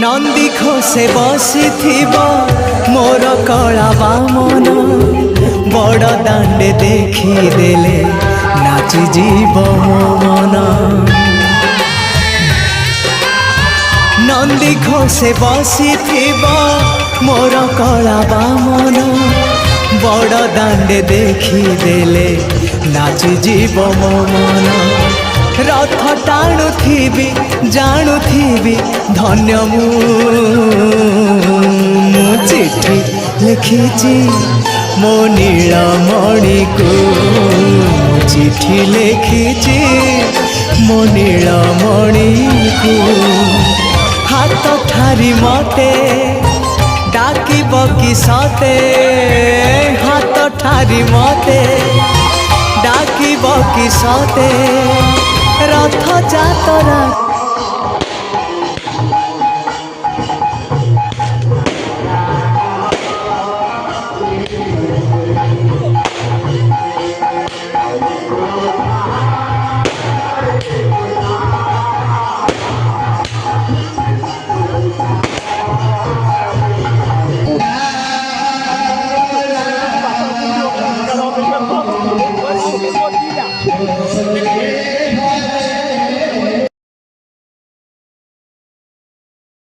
नंदी खोसे बसी मोर कला बामन बड़ दांडे देखीदेले नाची जीव मो मन। नंदी घोषे बसी मोर कला बामन बड़ दांडे देखीदेले नाची जीव मो मन। रथ टाणुथिबी जाणुथिबी धन्य मु चिठी लिखिची मो नीलमणि को चिठी लिखिची मो नीलमणि को। हाथ ठारी मते डाकिब कि सते हाथ ठारी मते डाकिब कि सते रथ जातरा